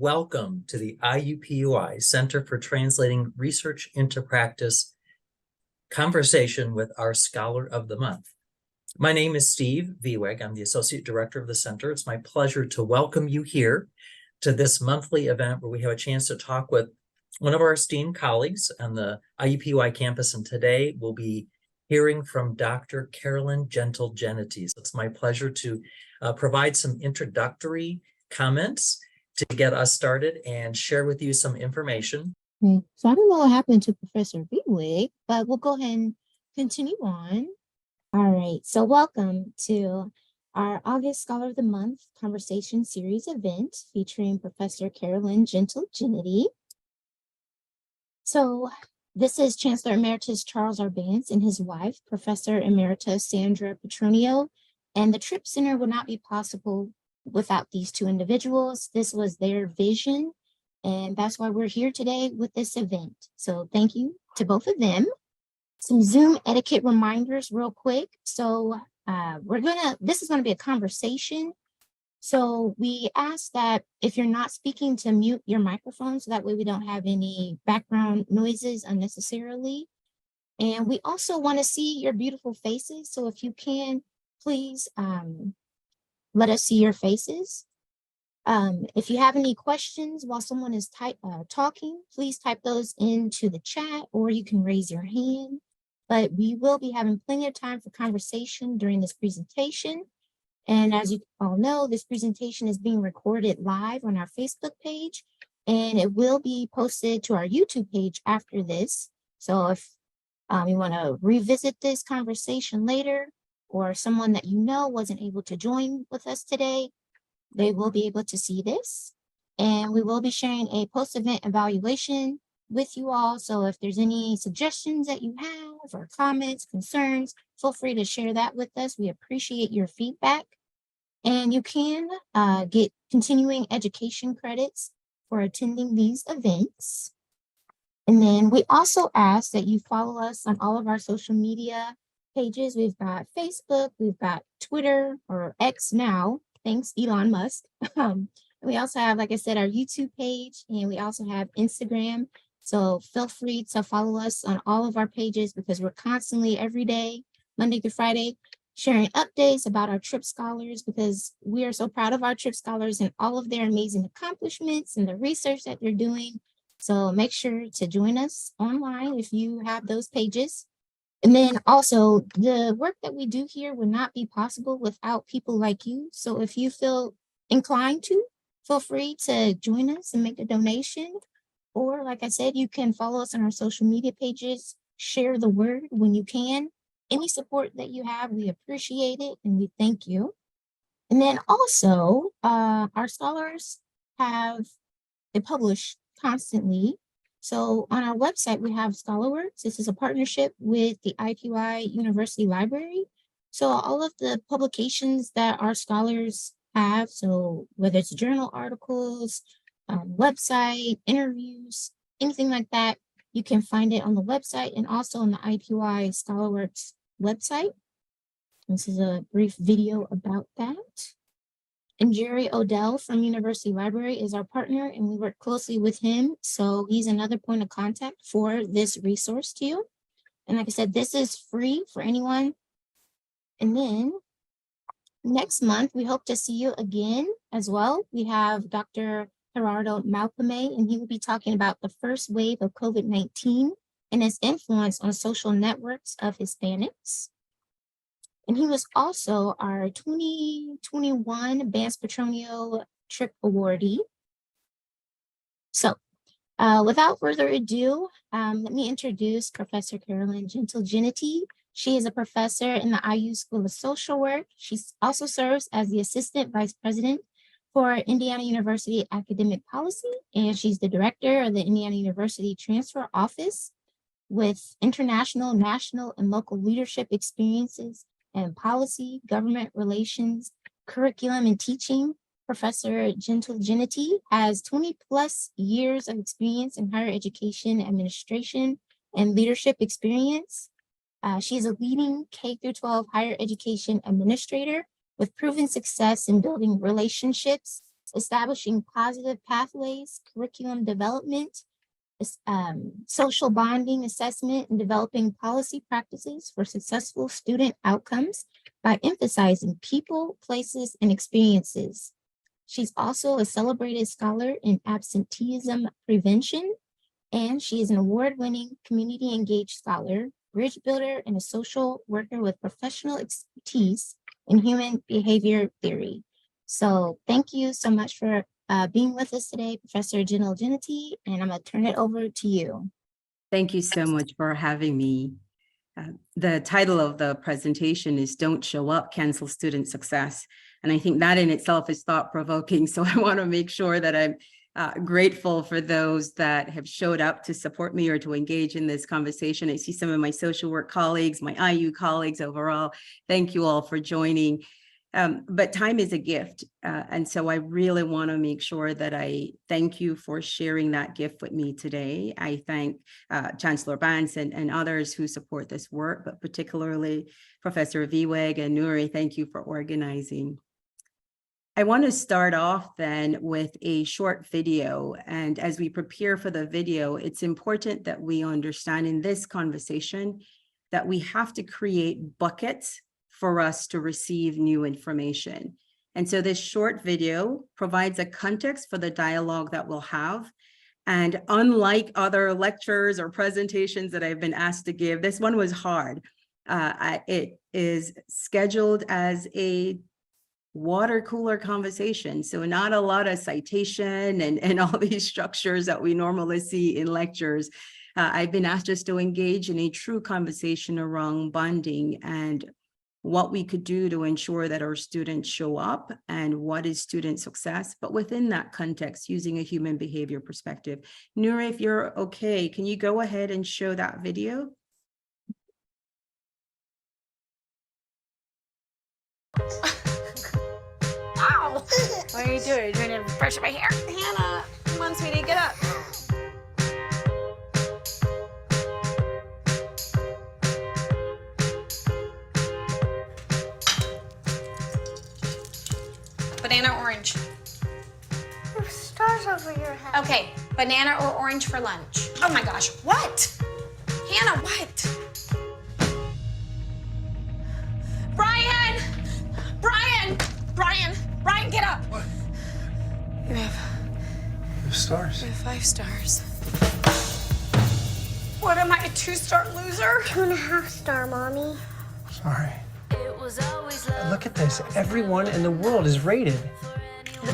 Welcome to the IUPUI Center for Translating Research into Practice conversation with our Scholar of the Month. My name is Steve Vieweg. I'm the Associate Director of the Center. It's my pleasure to welcome you here to this monthly event where we have a chance to talk with one of our esteemed colleagues on the IUPUI campus. And today we'll be hearing from Dr. Carolyn Gentle-Genitty. So it's my pleasure to provide some introductory comments to get us started and share with you some information. So I don't know what happened to Professor Vieweg, but we'll go ahead and continue on. All right, so welcome to our August Scholar of the Month Conversation Series event featuring Professor Carolyn Gentle-Genitty. So this is Chancellor Emeritus Charles Arbance and his wife, Professor Emerita Sandra Petronio, and the Tripp Center would not be possible without these two individuals. This was their vision, and that's why we're here today with this event. So thank you to both of them. Some Zoom etiquette reminders real quick. So this is gonna be a conversation. So we ask that if you're not speaking to mute your microphone, so that way we don't have any background noises unnecessarily. And we also wanna see your beautiful faces. So if you can, please, let us see your faces. If you have any questions while someone is talking, please type those into the chat or you can raise your hand. But we will be having plenty of time for conversation during this presentation. And as you all know, this presentation is being recorded live on our Facebook page, and it will be posted to our YouTube page after this. So if you want to revisit this conversation later, or someone that you know wasn't able to join with us today, they will be able to see this. And we will be sharing a post-event evaluation with you all. So if there's any suggestions that you have or comments, concerns, feel free to share that with us. We appreciate your feedback. And you can get continuing education credits for attending these events. And then we also ask that you follow us on all of our social media pages. We've got Facebook, we've got Twitter, or X now, thanks Elon Musk. We also have, like I said, our YouTube page, and we also have Instagram. So feel free to follow us on all of our pages because we're constantly every day, Monday through Friday, sharing updates about our Tripp Scholars because we are so proud of our Tripp Scholars and all of their amazing accomplishments and the research that they're doing. So make sure to join us online if you have those pages. And then also the work that we do here would not be possible without people like you. So if you feel inclined to, feel free to join us and make a donation. Or like I said, you can follow us on our social media pages, share the word when you can. Any support that you have, we appreciate it and we thank you. And then also our scholars they publish constantly. So on our website, we have ScholarWorks. This is a partnership with the IUPUI University Library. So all of the publications that our scholars have, so whether it's journal articles, website, interviews, anything like that, you can find it on the website and also on the IUPUI ScholarWorks website. This is a brief video about that. And Jerry Odell from University Library is our partner, and we work closely with him. So he's another point of contact for this resource to you. And like I said, this is free for anyone. And then next month, we hope to see you again as well. We have Dr. Gerardo Malpame, and he will be talking about the first wave of COVID-19 and its influence on social networks of Hispanics. And he was also our 2021 Vance Petronio Tripp Awardee. So without further ado, let me introduce Professor Carolyn Gentle-Genitty. She is a professor in the IU School of Social Work. She also serves as the Assistant Vice President for Indiana University Academic Policy, and she's the Director of the Indiana University Transfer Office with international, national, and local leadership experiences and policy, government relations, curriculum, and teaching. Professor Gentle-Genitty has 20 plus years of experience in higher education administration and leadership experience. She is a leading K-12 higher education administrator with proven success in building relationships establishing positive pathways, curriculum development, social bonding assessment, and developing policy practices for successful student outcomes by emphasizing people, places, and experiences. She's also a celebrated scholar in absenteeism prevention, and she is an award-winning community engaged scholar, bridge builder, and a social worker with professional expertise in human behavior theory. So thank you so much for being with us today, Professor Gentle-Genitty, and I'm going to turn it over to you. Thank you so much for having me. The title of the presentation is Don't Show Up, Cancel Student Success. And I think that in itself is thought-provoking. So I want to make sure that I'm grateful for those that have showed up to support me or to engage in this conversation. I see some of my social work colleagues, my IU colleagues overall. Thank you all for joining. But time is a gift. And so I really want to make sure that I thank you for sharing that gift with me today. I thank Chancellor Bance and others who support this work, but particularly Professor Vieweg and Nuri, thank you for organizing. I want to start off then with a short video. And as we prepare for the video, it's important that we understand in this conversation that we have to create buckets for us to receive new information. And so this short video provides a context for the dialogue that we'll have. And unlike other lectures or presentations that I've been asked to give, this one was hard. It is scheduled as a water cooler conversation. So not a lot of citation and all these structures that we normally see in lectures. I've been asked just to engage in a true conversation around bonding and what we could do to ensure that our students show up and what is student success, but within that context, using a human behavior perspective. Nuri, if you're okay, can you go ahead and show that video? Ow! What are you doing? Are you trying to brush my hair? Hannah, come on, sweetie, get up. Banana, orange. There's stars over your head. Okay, banana or orange for lunch. Oh my gosh, what? Hannah, what? Brian! Brian! Brian! Brian, get up! What? You have Stars. 5 stars. What am I, a 2-star loser? 2.5 star, Mommy. Sorry. Look at this. Everyone in the world is rated.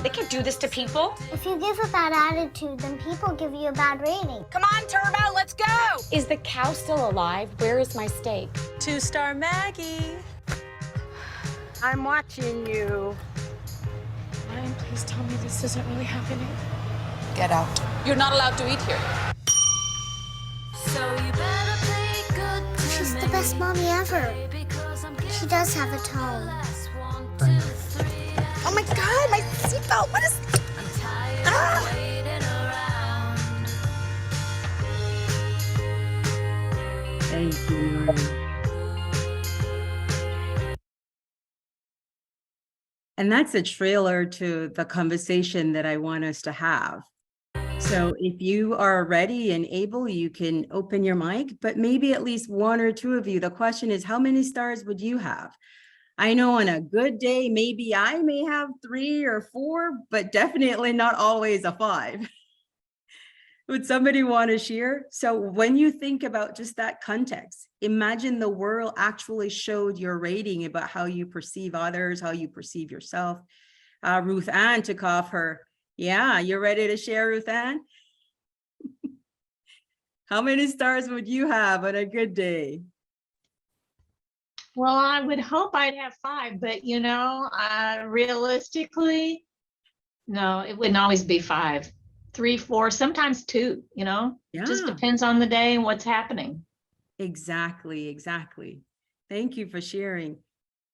They can't do this to people. If you give a bad attitude, then people give you a bad rating. Come on, Turbo, let's go! Is the cow still alive? Where is my steak? 2-star Maggie. I'm watching you. Ryan, please tell me this isn't really happening. Get out. You're not allowed to eat here. She's the best mommy ever. She does have a tone. Oh my God, my seatbelt, what is... Ah! Thank you, Nuri. And that's a trailer to the conversation that I want us to have. So if you are ready and able, you can open your mic, but maybe at least 1 or 2 of you. The question is, how many stars would you have? I know on a good day, maybe I may have 3 or 4, but definitely not always a 5. Would somebody want to share? So when you think about just that context, imagine the world actually showed your rating about how you perceive others, how you perceive yourself. Ruth Ann took off her. Yeah, you're ready to share, Ruth Ann? How many stars would you have on a good day? Well, I would hope I'd have 5, but realistically, no, it wouldn't always be 5, 3, 4, sometimes 2, just depends on the day and what's happening. Exactly, exactly. Thank you for sharing.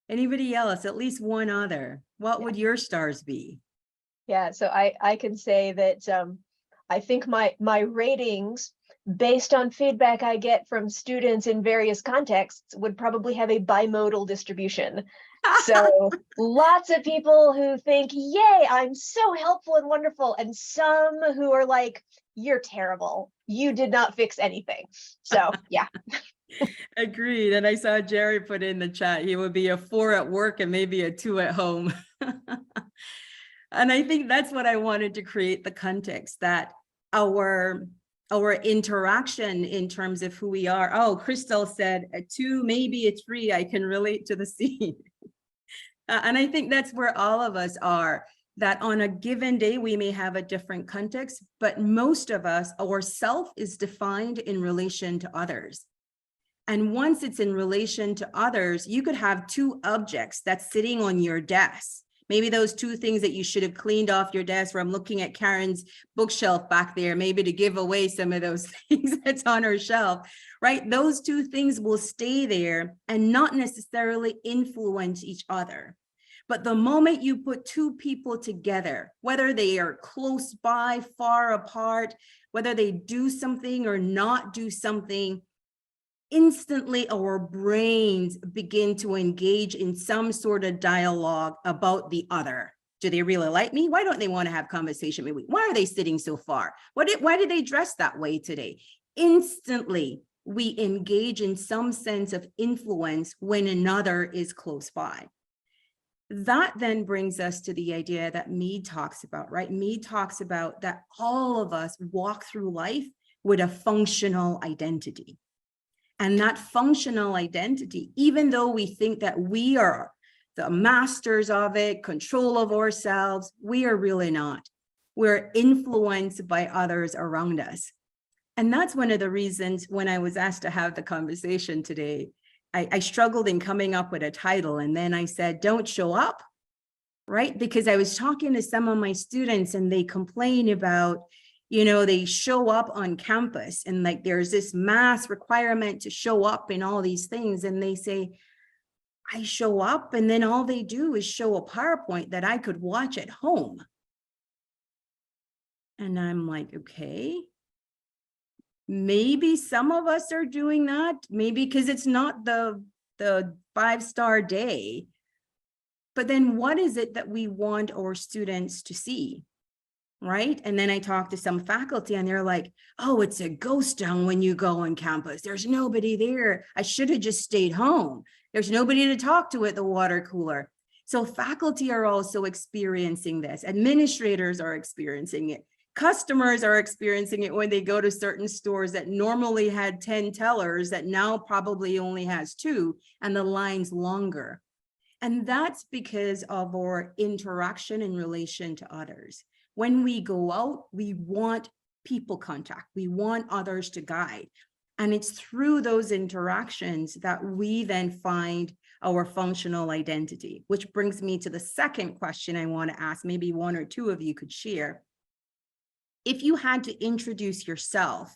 Anybody else, at least one other, what would your stars be? Yeah, so I can say that I think my ratings, based on feedback I get from students in various contexts, would probably have a bimodal distribution. So lots of people who think, yay, I'm so helpful and wonderful. And some who are like, you're terrible. You did not fix anything. So yeah. Agreed. And I saw Jerry put in the chat, he would be a 4 at work and maybe a 2 at home. And I think that's what I wanted to create the context, that our interaction in terms of who we are. Oh, Crystal said a 2, maybe a 3. I can relate to the scene. And I think that's where all of us are, that on a given day, we may have a different context, but most of us, our self is defined in relation to others. And once it's in relation to others, you could have 2 objects that's sitting on your desk. Maybe those 2 things that you should have cleaned off your desk, where I'm looking at Karen's bookshelf back there, maybe to give away some of those things that's on her shelf, right? Those 2 things will stay there and not necessarily influence each other. But the moment you put 2 people together, whether they are close by, far apart, whether they do something or not do something, instantly our brains begin to engage in some sort of dialogue about the other. Do they really like me? Why don't they want to have conversation with me? Why are they sitting so far? Why did they dress that way today? Instantly, we engage in some sense of influence when another is close by. That then brings us to the idea that Mead talks about, right? Mead talks about that all of us walk through life with a functional identity. And that functional identity, even though we think that we are the masters of it, control of ourselves, we are really not. We're influenced by others around us. And that's one of the reasons when I was asked to have the conversation today, I struggled in coming up with a title. And then I said, don't show up, right? Because I was talking to some of my students and they complain about, they show up on campus and like there's this mass requirement to show up in all these things. And they say, I show up and then all they do is show a PowerPoint that I could watch at home. And I'm like, okay, maybe some of us are doing that, maybe because it's not the 5-star day. But then what is it that we want our students to see? Right? And then I talked to some faculty and they're like, oh, it's a ghost town when you go on campus. There's nobody there. I should have just stayed home. There's nobody to talk to at the water cooler. So faculty are also experiencing this. Administrators are experiencing it. Customers are experiencing it when they go to certain stores that normally had 10 tellers that now probably only has 2 and the line's longer. And that's because of our interaction in relation to others. When we go out, we want people contact. We want others to guide. And it's through those interactions that we then find our functional identity, which brings me to the second question I want to ask. Maybe 1 or 2 of you could share. If you had to introduce yourself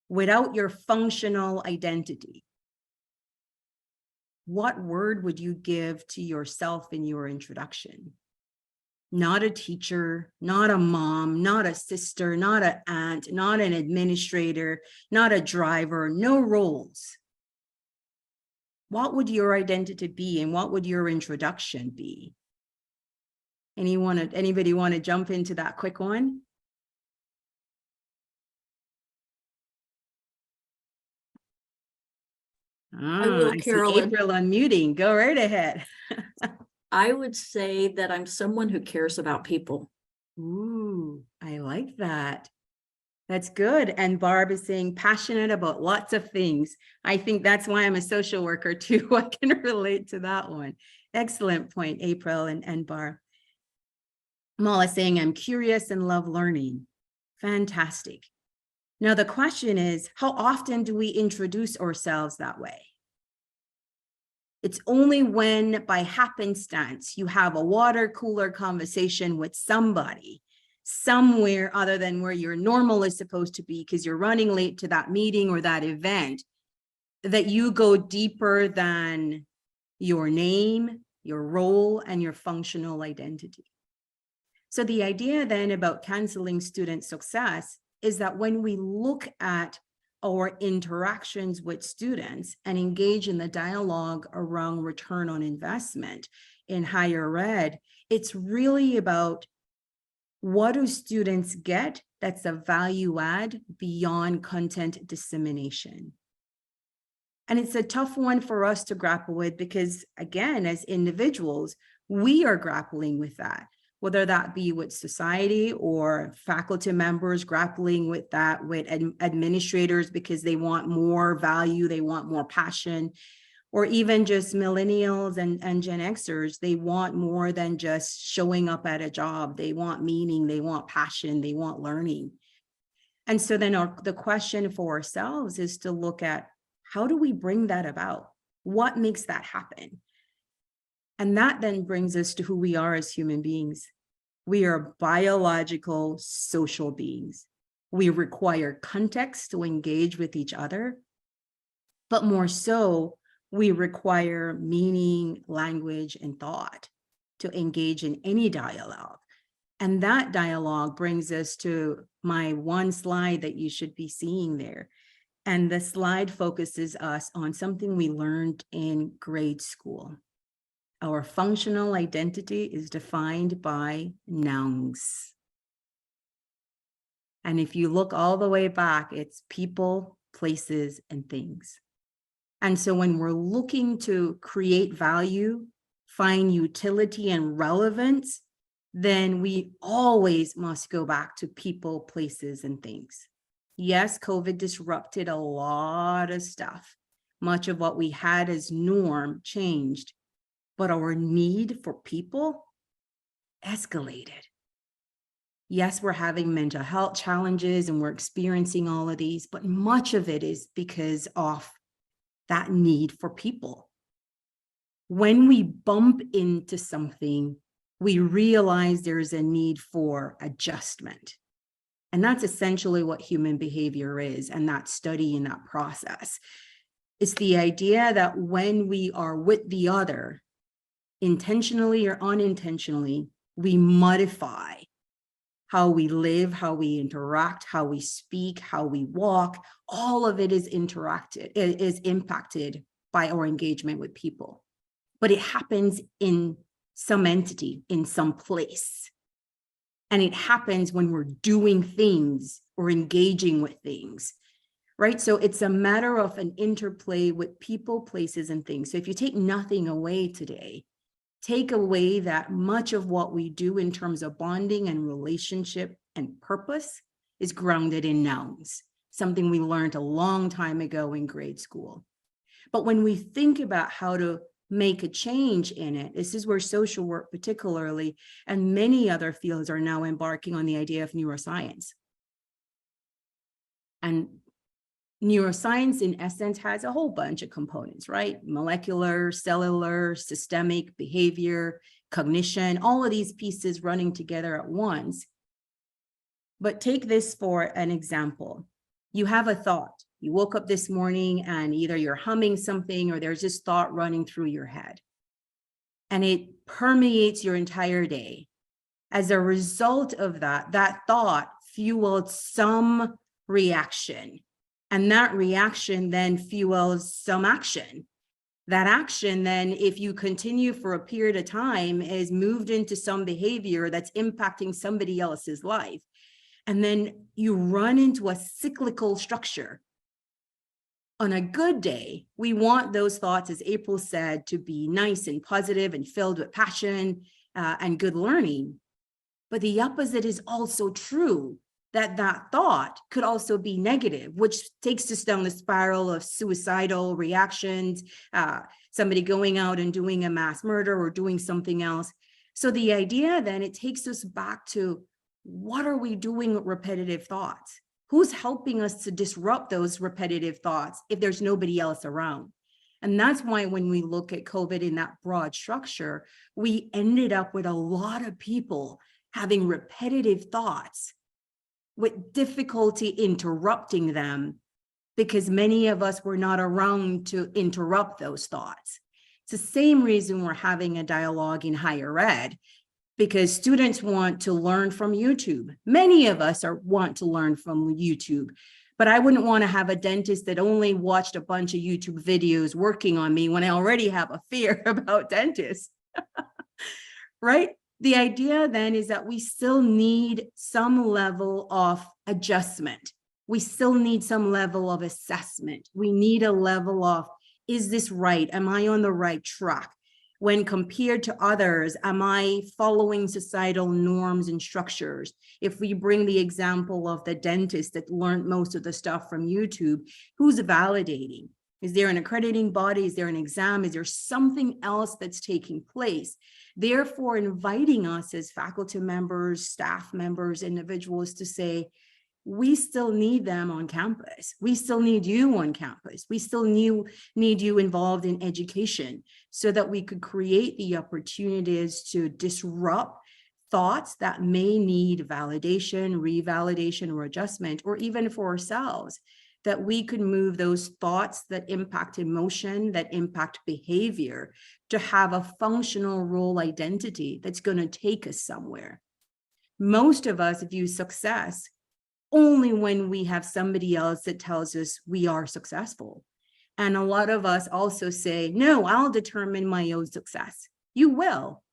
without your functional identity, what word would you give to yourself in your introduction? Not a teacher, not a mom, not a sister, not an aunt, not an administrator, not a driver, no roles. What would your identity be and what would your introduction be? Anybody want to jump into that quick one? I will, Carolyn. April unmuting. Go right ahead. I would say that I'm someone who cares about people. Ooh, I like that. That's good. And Barb is saying passionate about lots of things. I think that's why I'm a social worker too. I can relate to that one. Excellent point, April and Barb. Mala saying I'm curious and love learning. Fantastic. Now the question is, how often do we introduce ourselves that way? It's only when by happenstance you have a water cooler conversation with somebody somewhere other than where your normal is supposed to be because you're running late to that meeting or that event, that you go deeper than your name, your role, and your functional identity. So the idea then about canceling student success is that when we look at our interactions with students and engage in the dialogue around return on investment in higher ed, it's really about what do students get that's a value add beyond content dissemination. And it's a tough one for us to grapple with because, again, as individuals, we are grappling with that, whether that be with society or faculty members grappling with that, with administrators because they want more value, they want more passion, or even just millennials and Gen Xers, they want more than just showing up at a job. They want meaning, they want passion, they want learning. And so then the question for ourselves is to look at, how do we bring that about? What makes that happen? And that then brings us to who we are as human beings. We are biological social beings. We require context to engage with each other, but more so, we require meaning, language, and thought to engage in any dialogue. And that dialogue brings us to my one slide that you should be seeing there. And the slide focuses us on something we learned in grade school. Our functional identity is defined by nouns. And if you look all the way back, it's people, places, and things. And so when we're looking to create value, find utility and relevance, then we always must go back to people, places, and things. Yes, COVID disrupted a lot of stuff. Much of what we had as norm changed, but our need for people escalated. Yes, we're having mental health challenges and we're experiencing all of these, but much of it is because of that need for people. When we bump into something, we realize there's a need for adjustment. And that's essentially what human behavior is, and that study and that process. It's the idea that when we are with the other, intentionally or unintentionally, we modify how we live, how we interact, how we speak, how we walk. All of it is impacted by our engagement with people. But it happens in some entity, in some place. And it happens when we're doing things or engaging with things, right? So it's a matter of an interplay with people, places, and things. So if you take nothing away today, take away that much of what we do in terms of bonding and relationship and purpose is grounded in nouns, something we learned a long time ago in grade school. But when we think about how to make a change in it, this is where social work particularly, and many other fields are now embarking on the idea of neuroscience. And neuroscience, in essence, has a whole bunch of components, right? Molecular, cellular, systemic, behavior, cognition, all of these pieces running together at once. But take this for an example. You have a thought. You woke up this morning and either you're humming something or there's this thought running through your head. And it permeates your entire day. As a result of that, that thought fueled some reaction. And that reaction then fuels some action. That action then, if you continue for a period of time, is moved into some behavior that's impacting somebody else's life. And then you run into a cyclical structure. On a good day, we want those thoughts, as April said, to be nice and positive and filled with passion and good learning. But the opposite is also true, that thought could also be negative, which takes us down the spiral of suicidal reactions, somebody going out and doing a mass murder or doing something else. So the idea then, it takes us back to, what are we doing with repetitive thoughts? Who's helping us to disrupt those repetitive thoughts if there's nobody else around? And that's why when we look at COVID in that broad structure, we ended up with a lot of people having repetitive thoughts with difficulty interrupting them because many of us were not around to interrupt those thoughts. It's the same reason we're having a dialogue in higher ed, because students want to learn from YouTube. Many of us want to learn from YouTube, But I wouldn't want to have a dentist that only watched a bunch of YouTube videos working on me when I already have a fear about dentists, right? The idea then is that we still need some level of adjustment. We still need some level of assessment. We need a level of, is this right? Am I on the right track? When compared to others, am I following societal norms and structures? If we bring the example of the dentist that learned most of the stuff from YouTube, who's validating? Is there an accrediting body? Is there an exam? Is there something else that's taking place? Therefore, inviting us as faculty members, staff members, individuals to say, we still need them on campus. We still need you on campus. We still need you involved in education so that we could create the opportunities to disrupt thoughts that may need validation, revalidation, or adjustment, or even for ourselves, that we could move those thoughts that impact emotion, that impact behavior, to have a functional role identity that's going to take us somewhere. Most of us view success only when we have somebody else that tells us we are successful. And a lot of us also say, no, I'll determine my own success. You will.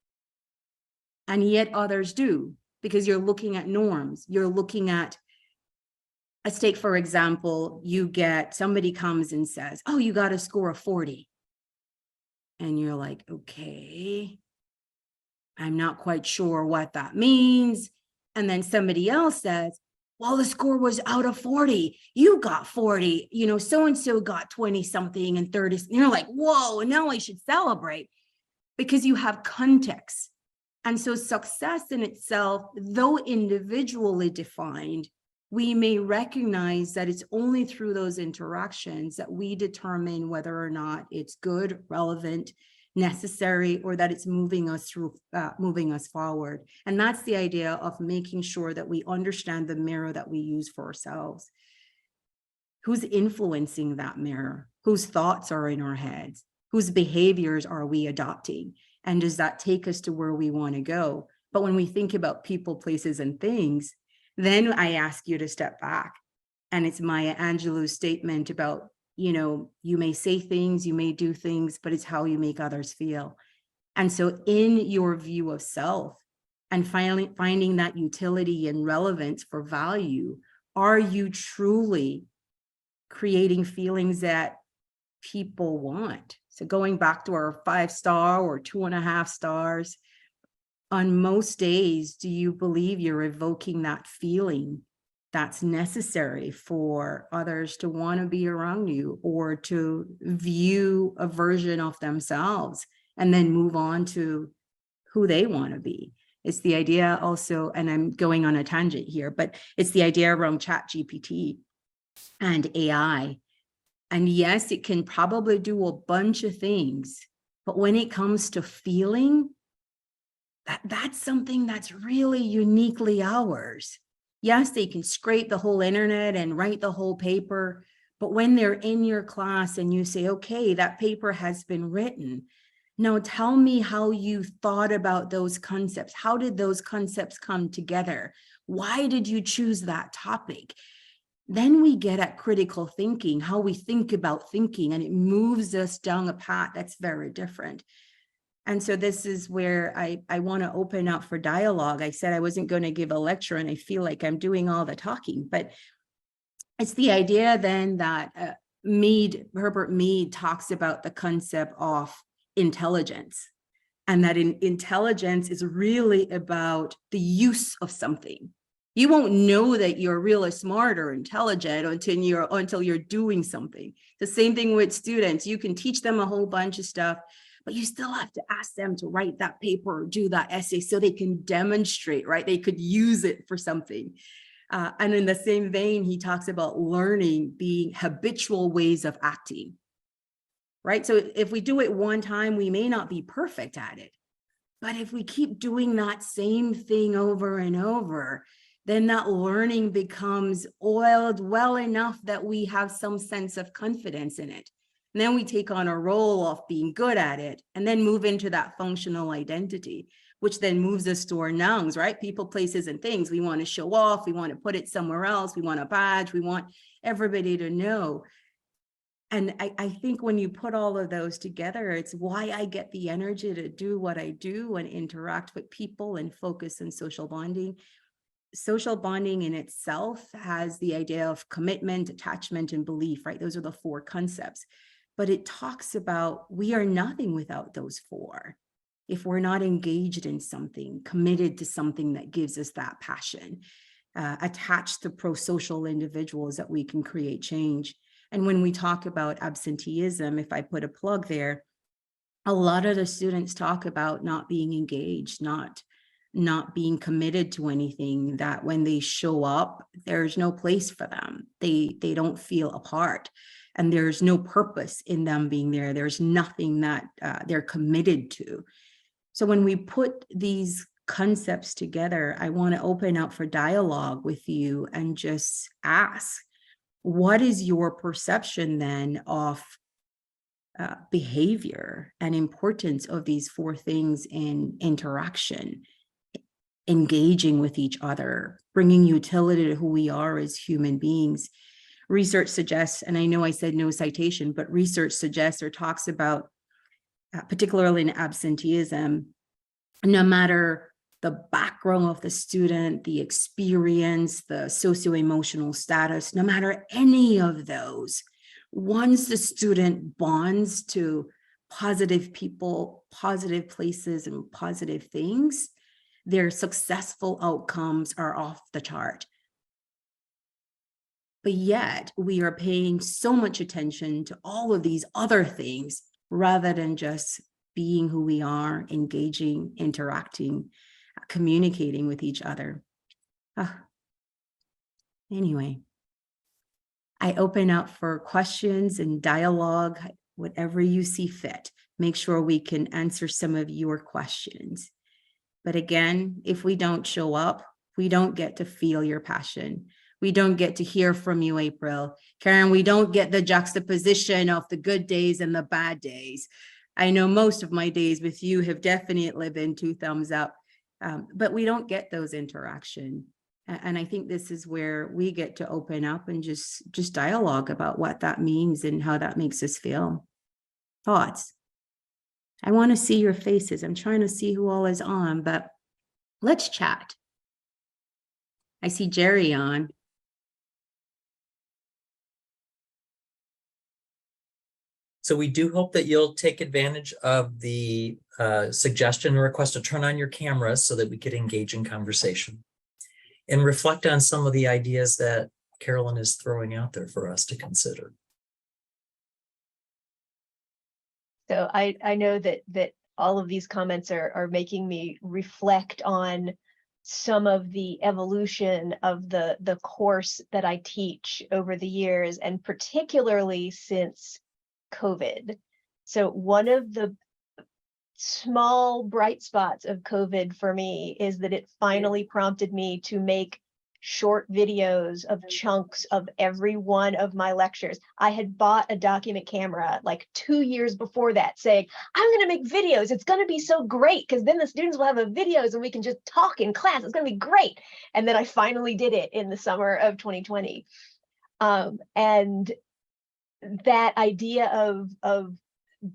And yet others do, because you're looking at norms. You're looking at, let's take, for example, somebody comes and says, oh, you got a score of 40. And you're like, okay, I'm not quite sure what that means. And then somebody else says, well, the score was out of 40. You got 40, so-and-so got 20 something and 30. And you're like, whoa, now I should celebrate, because you have context. And so success in itself, though individually defined, we may recognize that it's only through those interactions that we determine whether or not it's good, relevant, necessary, or that it's moving us forward. And that's the idea of making sure that we understand the mirror that we use for ourselves. Who's influencing that mirror? Whose thoughts are in our heads? Whose behaviors are we adopting? And does that take us to where we want to go? But when we think about people, places, and things, then I ask you to step back. And it's Maya Angelou's statement about, you may say things, you may do things, but it's how you make others feel. And so in your view of self and finding that utility and relevance for value, are you truly creating feelings that people want? So going back to our 5-star or 2.5 stars, on most days, do you believe you're evoking that feeling that's necessary for others to want to be around you, or to view a version of themselves and then move on to who they want to be? It's the idea also, and I'm going on a tangent here, but it's the idea around ChatGPT and AI. And yes, it can probably do a bunch of things, but when it comes to feeling, that's something that's really uniquely ours. Yes, they can scrape the whole internet and write the whole paper, but when they're in your class and you say, okay, that paper has been written, now tell me how you thought about those concepts. How did those concepts come together? Why did you choose that topic? Then we get at critical thinking, how we think about thinking, and it moves us down a path that's very different. And so this is where I want to open up for dialogue. I said I wasn't going to give a lecture, and I feel like I'm doing all the talking, but it's the idea then that Herbert Mead talks about the concept of intelligence, and that intelligence is really about the use of something. You won't know that you're really smart or intelligent until you're doing something. The same thing with students. You can teach them a whole bunch of stuff, but you still have to ask them to write that paper or do that essay so they can demonstrate, right? They could use it for something. And in the same vein, he talks about learning being habitual ways of acting, right? So if we do it one time, we may not be perfect at it. But if we keep doing that same thing over and over, then that learning becomes oiled well enough that we have some sense of confidence in it. And then we take on a role of being good at it and then move into that functional identity, which then moves us to our nouns, right? People, places, and things. We want to show off. We want to put it somewhere else. We want a badge. We want everybody to know. And I think when you put all of those together, it's why I get the energy to do what I do and interact with people and focus on social bonding. Social bonding in itself has the idea of commitment, attachment, and belief, right? Those are the 4 concepts. But it talks about we are nothing without those 4. If we're not engaged in something, committed to something that gives us that passion, attached to pro-social individuals that we can create change. And when we talk about absenteeism, if I put a plug there, a lot of the students talk about not being engaged, not being committed to anything, that when they show up, there's no place for them. They don't feel a part, and there's no purpose in them being there. There's nothing that they're committed to. So when we put these concepts together, I want to open up for dialogue with you and just ask, what is your perception then of behavior and importance of these 4 things in interaction, engaging with each other, bringing utility to who we are as human beings? Research suggests, and I know I said no citation, but research suggests or talks about, particularly in absenteeism, no matter the background of the student, the experience, the socio-emotional status, no matter any of those, once the student bonds to positive people, positive places, and positive things, their successful outcomes are off the chart. But yet we are paying so much attention to all of these other things rather than just being who we are, engaging, interacting, communicating with each other. Anyway, I open up for questions and dialogue, whatever you see fit. Make sure we can answer some of your questions. But again, if we don't show up, we don't get to feel your passion. We don't get to hear from you, April. Karen, we don't get the juxtaposition of the good days and the bad days. I know most of my days with you have definitely been 2 thumbs up, but we don't get those interaction. And I think this is where we get to open up and just dialogue about what that means and how that makes us feel. Thoughts? I want to see your faces. I'm trying to see who all is on, but let's chat. I see Jerry on. So we do hope that you'll take advantage of the suggestion or request to turn on your camera so that we could engage in conversation and reflect on some of the ideas that Carolyn is throwing out there for us to consider. So I know that all of these comments are making me reflect on some of the evolution of the course that I teach over the years, and particularly since COVID. So one of the small bright spots of COVID for me is that it finally prompted me to make short videos of chunks of every one of my lectures. I had bought a document camera like 2 years before that, saying, I'm going to make videos. It's going to be so great because then the students will have the videos and we can just talk in class. It's going to be great. And then I finally did it in the summer of 2020. And that idea of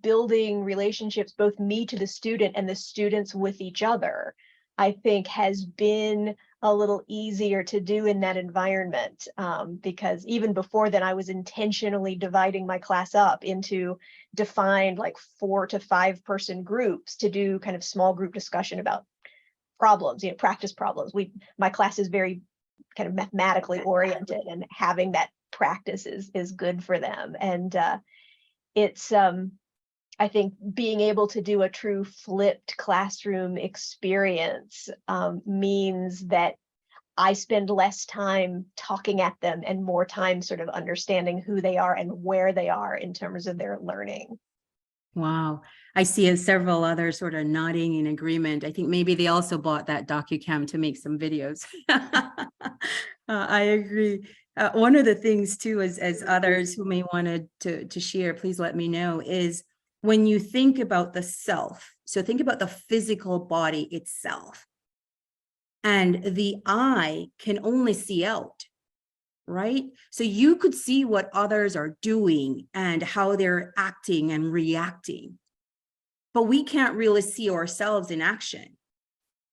building relationships, both me to the student and the students with each other, I think has been a little easier to do in that environment, because even before then I was intentionally dividing my class up into defined like 4 to 5 person groups to do kind of small group discussion about problems, practice problems. My class is very kind of mathematically oriented, and having that practice is good for them. And it's I think being able to do a true flipped classroom experience means that I spend less time talking at them and more time sort of understanding who they are and where they are in terms of their learning. Wow. I see several others sort of nodding in agreement. I think maybe they also bought that DocuCam to make some videos. I agree. One of the things too, as others who may want to share, please let me know, is when you think about the self. So think about the physical body itself. And the eye can only see out, right? So you could see what others are doing and how they're acting and reacting, but we can't really see ourselves in action.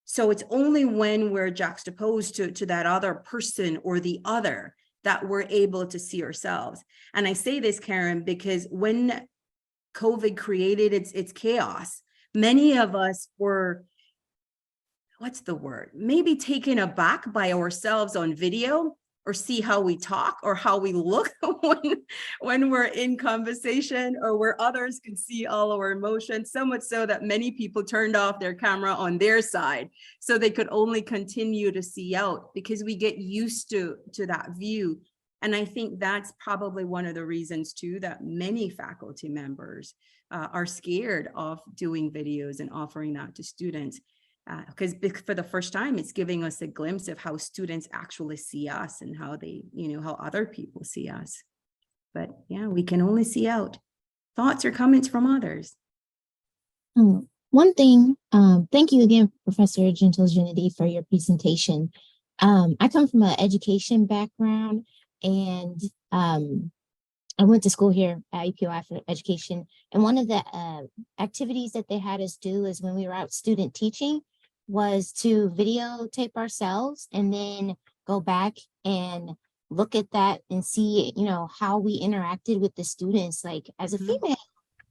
So it's only when we're juxtaposed to that other person or the other that we're able to see ourselves. And I say this, Karen, because when COVID created its chaos, many of us were, what's the word? Maybe taken aback by ourselves on video, or see how we talk or how we look when we're in conversation, or where others can see all our emotions, so much so that many people turned off their camera on their side so they could only continue to see out, because we get used to that view. And I think that's probably one of the reasons too that many faculty members are scared of doing videos and offering that to students. Because for the first time, it's giving us a glimpse of how students actually see us and how they, how other people see us. But yeah, we can only see out. Thoughts or comments from others? One thing, thank you again, Professor Gentle-Genitty, for your presentation. I come from an education background, and I went to school here at IUPUI for education. And one of the activities that they had us do is when we were out student teaching was to videotape ourselves and then go back and look at that and see, how we interacted with the students. Like as a female,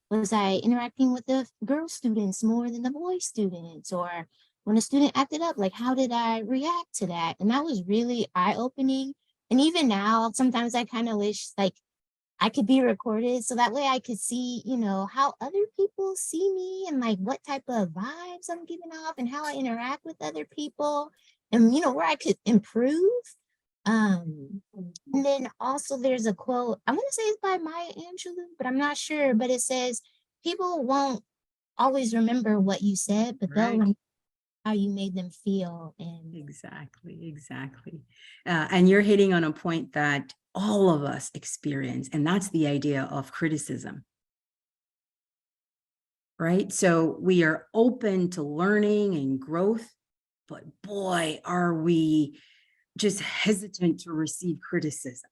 was I interacting with the girl students more than the boy students? Or when a student acted up, like how did I react to that? And that was really eye-opening. And even now, sometimes I kind of wish like I could be recorded so that way I could see, how other people see me and like what type of vibes I'm giving off and how I interact with other people and, where I could improve. And then also there's a quote, I want to say it's by Maya Angelou, but I'm not sure, but it says, people won't always remember what you said, but they'll remember how you made them feel. And Exactly. And you're hitting on a point that all of us experience, and that's the idea of criticism, right? So we are open to learning and growth, but boy, are we just hesitant to receive criticism,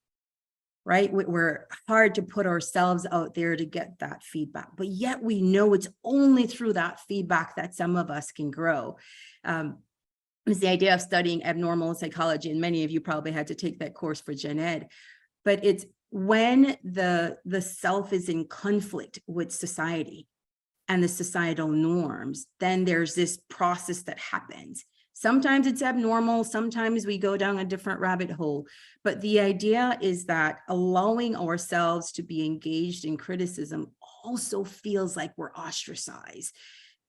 right? We're hard to put ourselves out there to get that feedback, but yet we know it's only through that feedback that some of us can grow. It's the idea of studying abnormal psychology, and many of you probably had to take that course for gen ed, but it's when the self is in conflict with society and the societal norms, then there's this process that happens. Sometimes it's abnormal, sometimes we go down a different rabbit hole, but the idea is that allowing ourselves to be engaged in criticism also feels like we're ostracized.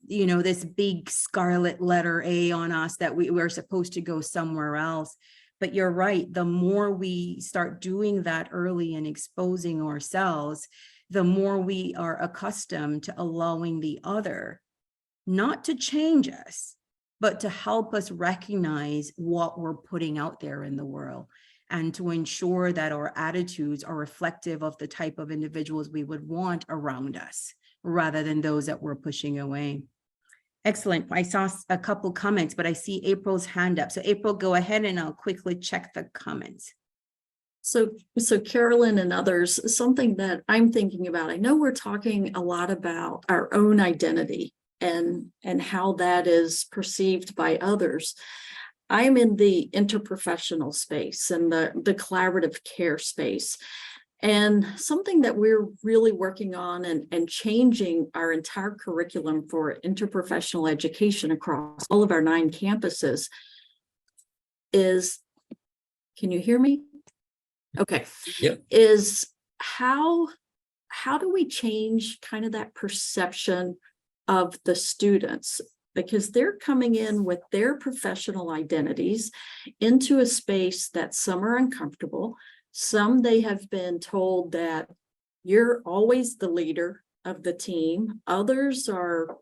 This big scarlet letter A on us that we're supposed to go somewhere else. But you're right, the more we start doing that early and exposing ourselves, the more we are accustomed to allowing the other not to change us, but to help us recognize what we're putting out there in the world and to ensure that our attitudes are reflective of the type of individuals we would want around us rather than those that we're pushing away. Excellent. I saw a couple comments, but I see April's hand up. So April, go ahead and I'll quickly check the comments. So Carolyn and others, something that I'm thinking about, I know we're talking a lot about our own identity and how that is perceived by others. I'm in the interprofessional space and the collaborative care space. And something that we're really working on and changing our entire curriculum for interprofessional education across all of our 9 campuses is, can you hear me? Okay. Yep. Is how do we change kind of that perception of the students? Because they're coming in with their professional identities into a space that some are uncomfortable. Some they have been told that you're always the leader of the team. Others are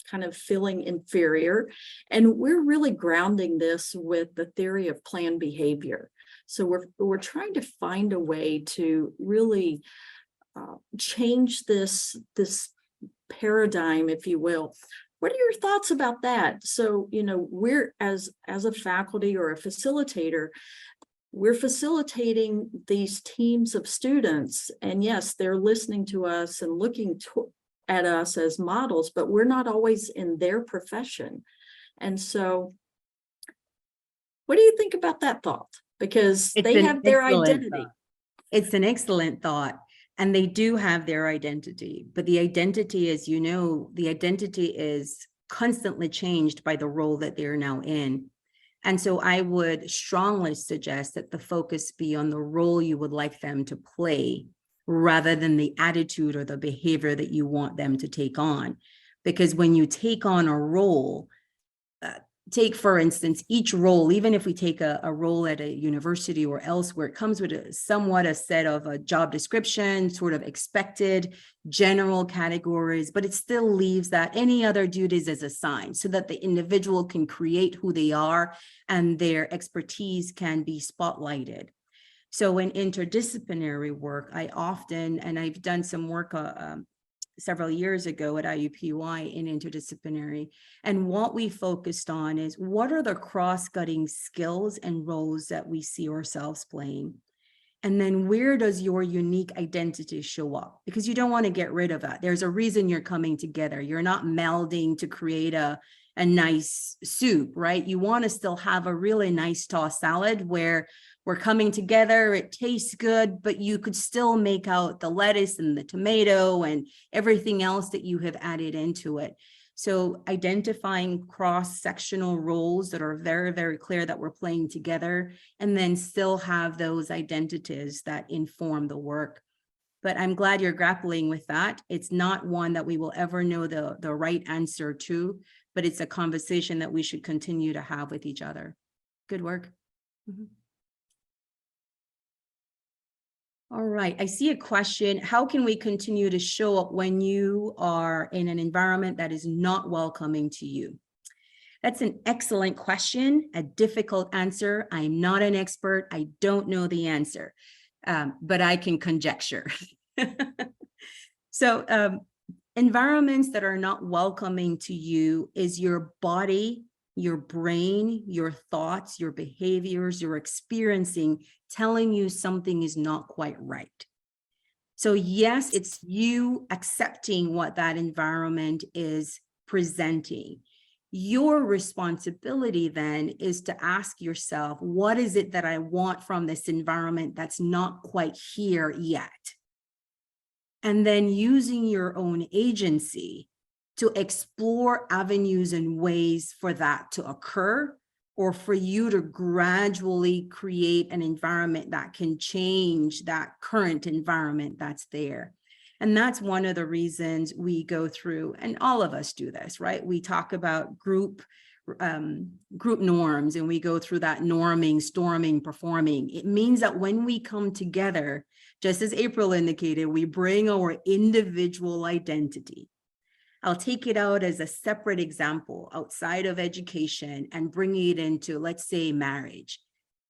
kind of feeling inferior. And we're really grounding this with the theory of planned behavior. So we're trying to find a way to really change this paradigm, if you will, What are your thoughts about that? So, we're as a faculty or a facilitator, we're facilitating these teams of students, and yes, they're listening to us and looking at us as models, but we're not always in their profession. And so what do you think about that thought? Because they have their identity. It's an excellent thought. And they do have their identity, but the identity, as you know, the identity is constantly changed by the role that they're now in. And so I would strongly suggest that the focus be on the role you would like them to play rather than the attitude or the behavior that you want them to take on. Because when you take on a role, take, for instance, each role, even if we take a role at a university or elsewhere, it comes with a set of a job description, sort of expected general categories, but it still leaves that any other duties as assigned so that the individual can create who they are and their expertise can be spotlighted. So in interdisciplinary work, I often, and I've done some work several years ago at IUPUI in interdisciplinary. And what we focused on is what are the cross-cutting skills and roles that we see ourselves playing? And then where does your unique identity show up? Because you don't want to get rid of that. There's a reason you're coming together. You're not melding to create a nice soup, right? You want to still have a really nice tossed salad where we're coming together, it tastes good, but you could still make out the lettuce and the tomato and everything else that you have added into it. So identifying cross-sectional roles that are very, very clear that we're playing together, and then still have those identities that inform the work. But I'm glad you're grappling with that. It's not one that we will ever know the right answer to, but it's a conversation that we should continue to have with each other. Good work. Mm-hmm. All right, I see a question. How can we continue to show up when you are in an environment that is not welcoming to you? That's an excellent question, a difficult answer. I'm not an expert. I don't know the answer, but I can conjecture. So environments that are not welcoming to you is your body, your brain, your thoughts, your behaviors, your experiencing telling you something is not quite right. So yes, it's you accepting what that environment is presenting. Your responsibility then is to ask yourself, what is it that I want from this environment that's not quite here yet? And then using your own agency to explore avenues and ways for that to occur, or for you to gradually create an environment that can change that current environment that's there. And that's one of the reasons we go through, and all of us do this, right? We talk about group norms, and we go through that norming, storming, performing. It means that when we come together, just as April indicated, we bring our individual identity. I'll take it out as a separate example outside of education and bring it into, let's say, marriage.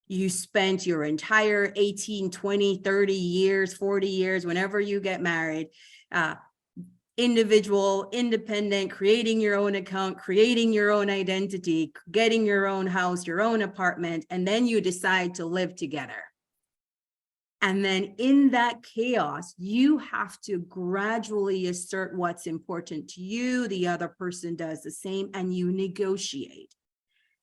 You spent your entire 18, 20, 30 years, 40 years, whenever you get married, individual, independent, creating your own account, creating your own identity, getting your own house, your own apartment, and then you decide to live together. And then in that chaos, you have to gradually assert what's important to you. The other person does the same, and you negotiate.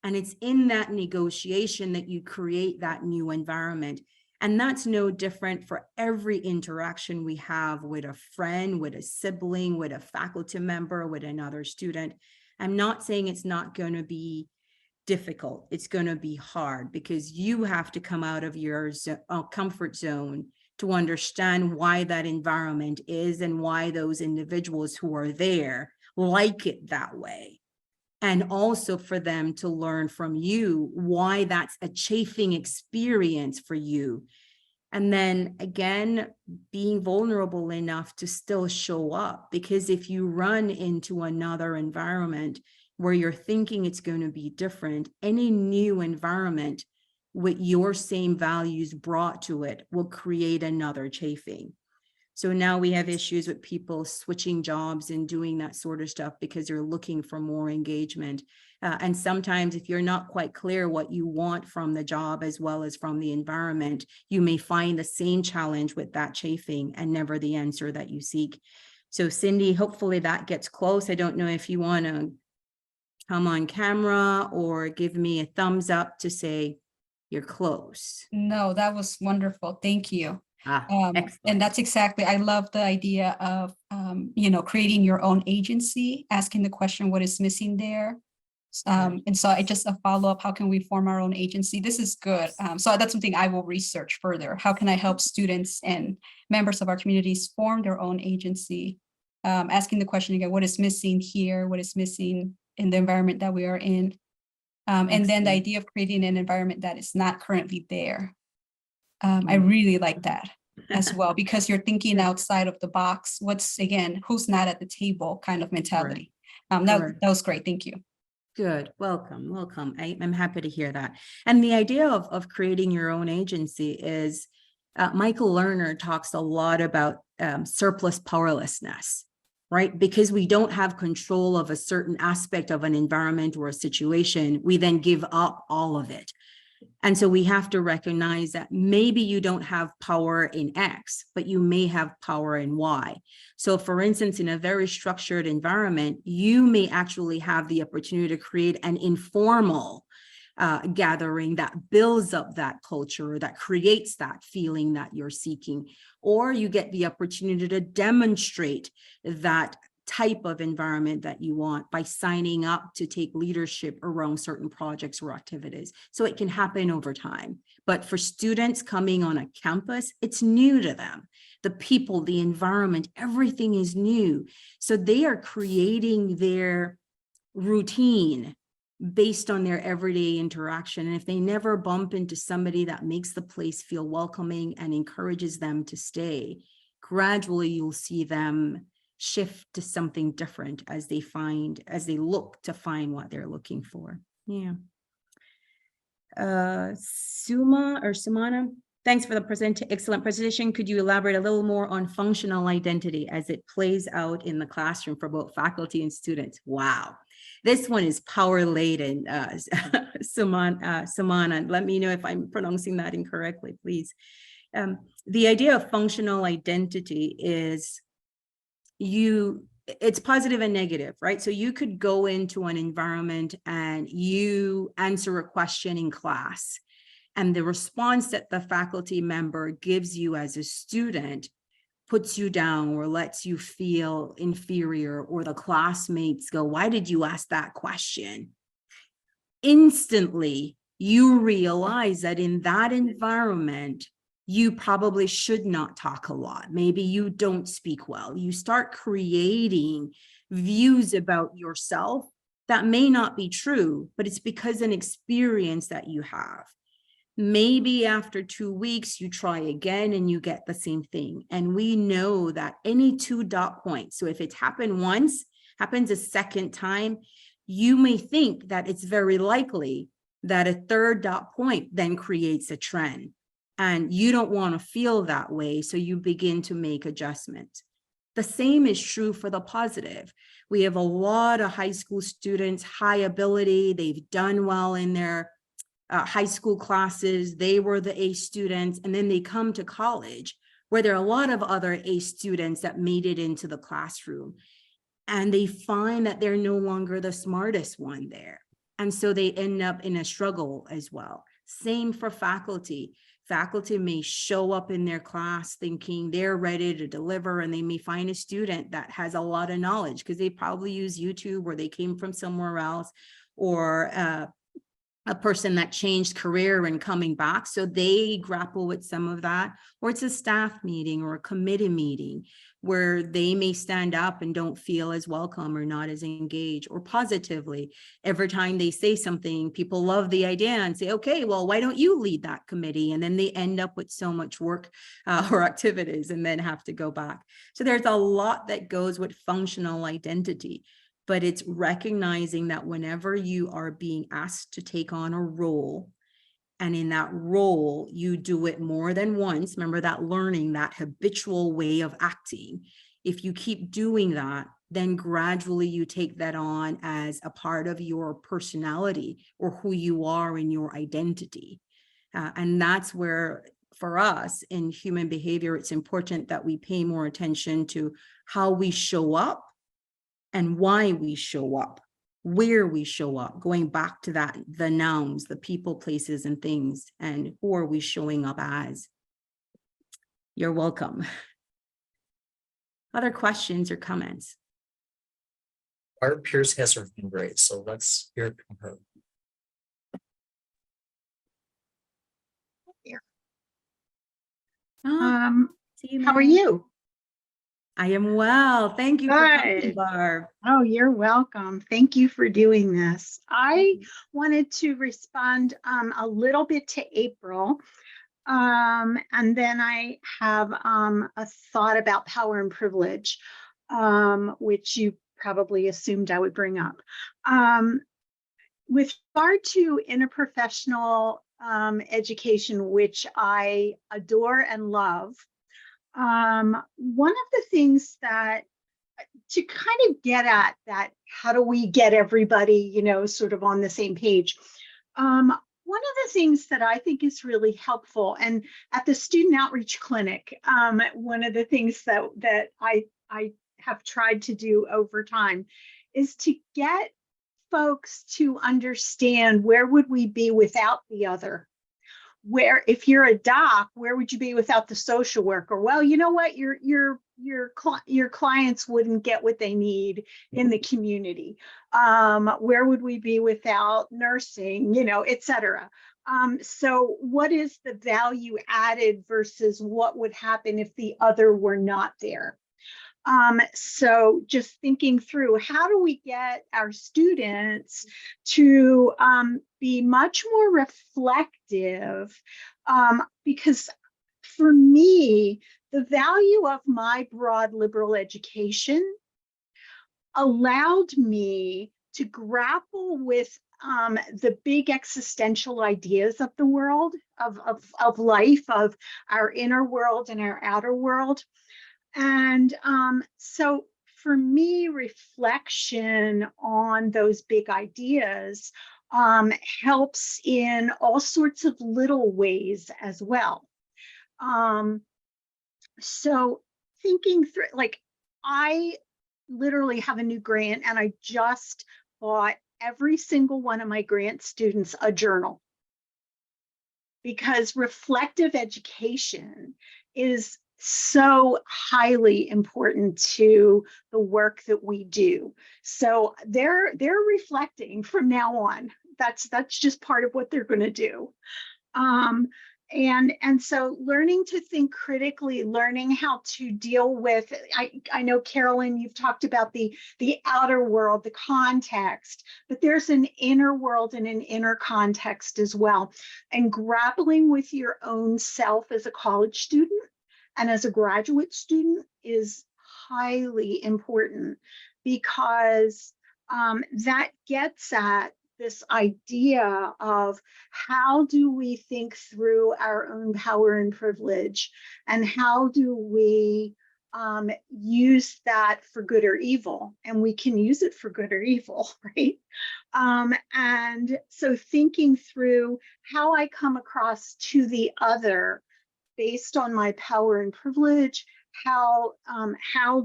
And it's in that negotiation that you create that new environment. And that's no different for every interaction we have with a friend, with a sibling, with a faculty member, with another student. I'm not saying it's not going to be difficult. It's going to be hard because you have to come out of your comfort zone to understand why that environment is and why those individuals who are there like it that way. And also for them to learn from you why that's a chafing experience for you. And then again, being vulnerable enough to still show up, because if you run into another environment where you're thinking it's going to be different, any new environment with your same values brought to it will create another chafing. So now we have issues with people switching jobs and doing that sort of stuff because they're looking for more engagement. And sometimes if you're not quite clear what you want from the job as well as from the environment, you may find the same challenge with that chafing and never the answer that you seek. So Cindy, hopefully that gets close. I don't know if you want to come on camera or give me a thumbs up to say you're close. No, that was wonderful. Thank you. Excellent. And that's exactly, I love the idea of, creating your own agency, asking the question, what is missing there? And so I just a follow up, how can we form our own agency? This is good. So that's something I will research further. How can I help students and members of our communities form their own agency? Asking the question again, what is missing here? What is missing in the environment that we are in? And then the idea of creating an environment that is not currently there. I really like that as well, because you're thinking outside of the box. What's, again, who's not at the table kind of mentality. That was great. Thank you. Good. Welcome. Welcome. I'm happy to hear that. And the idea of creating your own agency is Michael Lerner talks a lot about surplus powerlessness, right? Because we don't have control of a certain aspect of an environment or a situation, we then give up all of it. And so we have to recognize that maybe you don't have power in X, but you may have power in Y. So for instance, in a very structured environment, you may actually have the opportunity to create an informal gathering that builds up that culture, that creates that feeling that you're seeking, or you get the opportunity to demonstrate that type of environment that you want by signing up to take leadership around certain projects or activities. So it can happen over time. But for students coming on a campus, it's new to them. The people, the environment, everything is new. So they are creating their routine based on their everyday interaction. And if they never bump into somebody that makes the place feel welcoming and encourages them to stay, gradually you'll see them shift to something different as they look to find what they're looking for. Yeah. Sumana, thanks for the excellent presentation. Could you elaborate a little more on functional identity as it plays out in the classroom for both faculty and students? Wow. This one is power laden, Sumana. Let me know if I'm pronouncing that incorrectly, please. The idea of functional identity is it's positive and negative, right? So you could go into an environment and you answer a question in class, and the response that the faculty member gives you as a student puts you down or lets you feel inferior, or the classmates go, why did you ask that question? Instantly, you realize that in that environment, you probably should not talk a lot. Maybe you don't speak well. You start creating views about yourself that may not be true, but it's because an experience that you have. Maybe after 2 weeks, you try again and you get the same thing. And we know that any 2 dot points, so if it's happened once, happens a second time, you may think that it's very likely that a 3rd dot point then creates a trend. And you don't want to feel that way, so you begin to make adjustments. The same is true for the positive. We have a lot of high school students, high ability, they've done well in their high school classes, they were the A students, and then they come to college where there are a lot of other A students that made it into the classroom, and they find that they're no longer the smartest one there. And so they end up in a struggle as well. Same for faculty. Faculty may show up in their class thinking they're ready to deliver, and they may find a student that has a lot of knowledge because they probably use YouTube or they came from somewhere else, or a person that changed career and coming back. So they grapple with some of that, or it's a staff meeting or a committee meeting where they may stand up and don't feel as welcome or not as engaged. Or positively, every time they say something, people love the idea and say, okay, well, why don't you lead that committee? And then they end up with so much work or activities and then have to go back. So there's a lot that goes with functional identity. But it's recognizing that whenever you are being asked to take on a role And in that role, you do it more than once. Remember that learning, that habitual way of acting. If you keep doing that, then gradually you take that on as a part of your personality or who you are in your identity. And that's where, for us in human behavior, it's important that we pay more attention to how we show up and why we show up, where we show up, going back to that, the nouns, the people, places, and things, and who are we showing up as? You're welcome. Other questions or comments? Barb Pierce has her hand raised, so let's hear from her. How are you? I am well. Thank you for coming, Barb. Oh, you're welcome. Thank you for doing this. I wanted to respond a little bit to April. And then I have a thought about power and privilege, which you probably assumed I would bring up. With regard to interprofessional education, which I adore and love, one of the things that to kind of get at that, how do we get everybody, you know, sort of on the same page? One of the things that I think is really helpful, and at the Student Outreach Clinic, one of the things that I have tried to do over time is to get folks to understand, where would we be without the other? Where, if you're a doc, where would you be without the social worker? Well, you know what, your clients wouldn't get what they need in the community. Where would we be without nursing, you know, et cetera. So what is the value added versus what would happen if the other were not there? So just thinking through, how do we get our students to be much more reflective? Because for me, the value of my broad liberal education allowed me to grapple with the big existential ideas of the world, of life, of our inner world and our outer world. And so for me, reflection on those big ideas helps in all sorts of little ways as well. So thinking through, like, I literally have a new grant, and I just bought every single one of my grant students a journal, because reflective education is so highly important to the work that we do. So they're reflecting from now on. That's just part of what they're going to do. And so learning to think critically, learning how to deal with, I know, Carolyn, you've talked about the outer world, the context, but there's an inner world and an inner context as well. And grappling with your own self as a college student and as a graduate student is highly important, because that gets at this idea of, how do we think through our own power and privilege, and how do we use that for good or evil? And we can use it for good or evil, right? And so thinking through how I come across to the other based on my power and privilege, how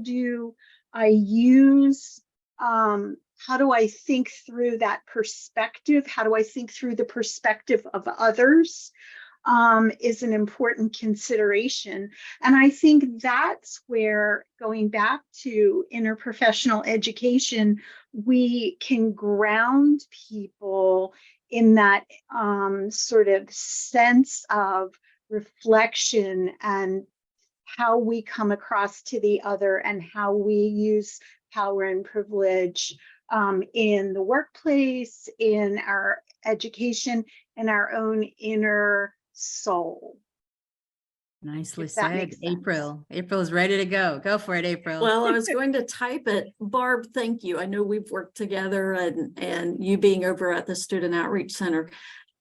do I use, how do I think through that perspective? How do I think through the perspective of others is an important consideration. And I think that's where, going back to interprofessional education, we can ground people in that sort of sense of reflection and how we come across to the other, and how we use power and privilege in the workplace, in our education, in our own inner soul. Nicely said, April. April's ready to go. Go for it, April. Well, I was going to type it. Barb, thank you. I know we've worked together, and you being over at the Student Outreach Center.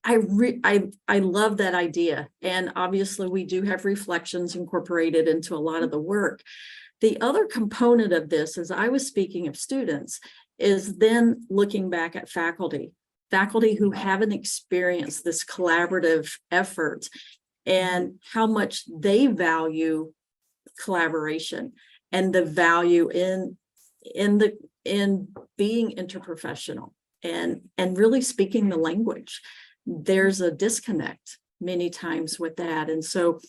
I love that idea. And obviously we do have reflections incorporated into a lot of the work. The other component of this, as I was speaking of students, is then looking back at faculty who haven't experienced this collaborative effort and how much they value collaboration and the value in being interprofessional and really speaking the language. There's a disconnect many times with that. And so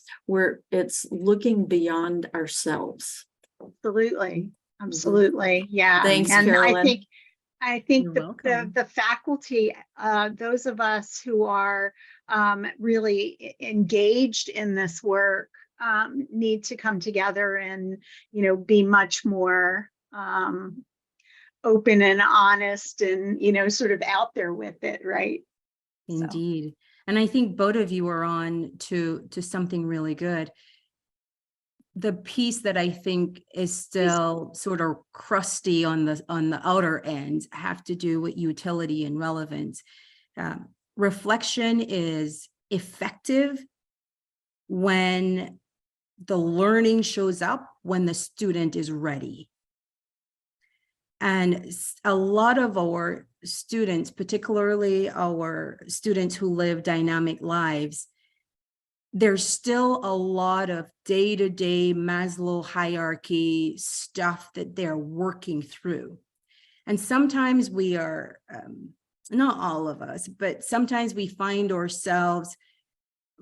it's looking beyond ourselves. Absolutely. Absolutely. Yeah. Thanks, and Carolyn. I think You're the welcome. faculty, those of us who are really engaged in this work need to come together and, be much more open and honest and, sort of out there with it, right? Indeed. And I think both of you are on to something really good. The piece that I think is still sort of crusty on the outer end have to do with utility and relevance. Reflection is effective when the learning shows up when the student is ready. And a lot of our students, particularly our students who live dynamic lives, there's still a lot of day-to-day Maslow hierarchy stuff that they're working through. And sometimes we are, not all of us, but sometimes we find ourselves,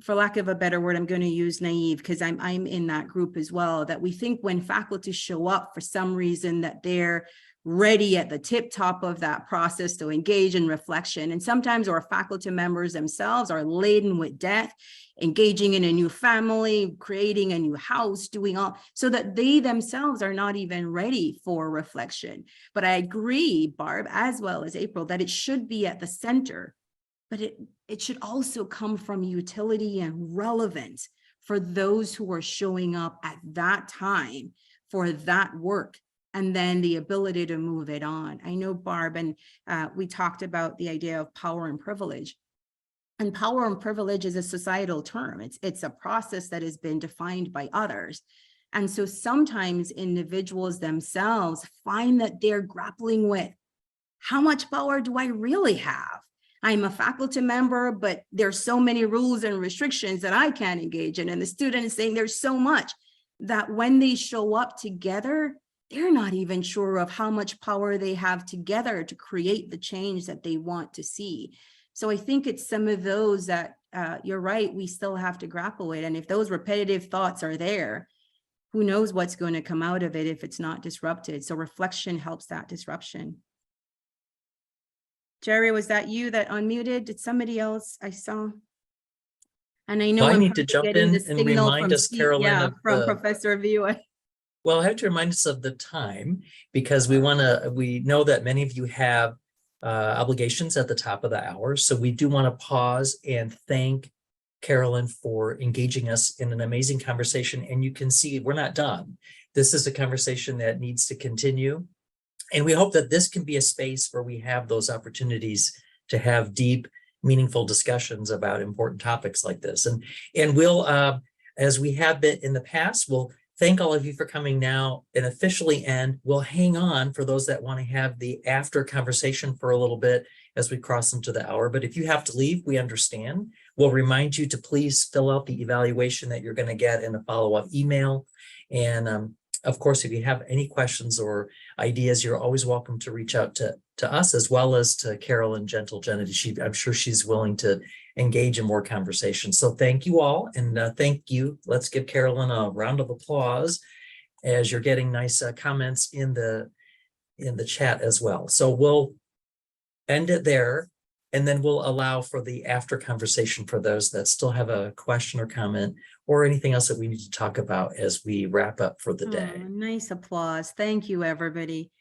for lack of a better word, I'm going to use naive because I'm in that group as well, that we think when faculty show up for some reason that they're ready at the tip top of that process to engage in reflection. And sometimes our faculty members themselves are laden with debt, engaging in a new family, creating a new house, doing all, so that they themselves are not even ready for reflection. But I agree, Barb, as well as April, that it should be at the center, but it should also come from utility and relevance for those who are showing up at that time for that work, and then the ability to move it on. I know, Barb, and we talked about the idea of power and privilege. And power and privilege is a societal term. It's a process that has been defined by others. And so sometimes individuals themselves find that they're grappling with, how much power do I really have? I'm a faculty member, but there's so many rules and restrictions that I can't engage in. And the student is saying there's so much that when they show up together, they're not even sure of how much power they have together to create the change that they want to see. So I think it's some of those that you're right, we still have to grapple with. And if those repetitive thoughts are there, who knows what's going to come out of it if it's not disrupted. So reflection helps that disruption. Jerry, was that you that unmuted? Did somebody else I saw? And I know Well, I I'm need to jump getting in the and signal remind from us, Carolyn, from Professor Vieway. Well, I have to remind us of the time because we know that many of you have obligations at the top of the hour. So we do want to pause and thank Carolyn for engaging us in an amazing conversation. And you can see we're not done. This is a conversation that needs to continue. And we hope that this can be a space where we have those opportunities to have deep, meaningful discussions about important topics like this. And we'll, as we have been in the past, we'll thank all of you for coming now and officially end. We'll hang on for those that want to have the after conversation for a little bit as we cross into the hour. But if you have to leave, we understand. We'll remind you to please fill out the evaluation that you're going to get in a follow-up email. And of course, if you have any questions or ideas, you're always welcome to reach out to us as well as to Carolyn Gentle-Genitty. I'm sure she's willing to engage in more conversation. So thank you all, and thank you. Let's give Carolyn a round of applause as you're getting nice comments in the chat as well. So we'll end it there, and then we'll allow for the after conversation for those that still have a question or comment or anything else that we need to talk about as we wrap up for the day. Nice applause. Thank you, everybody.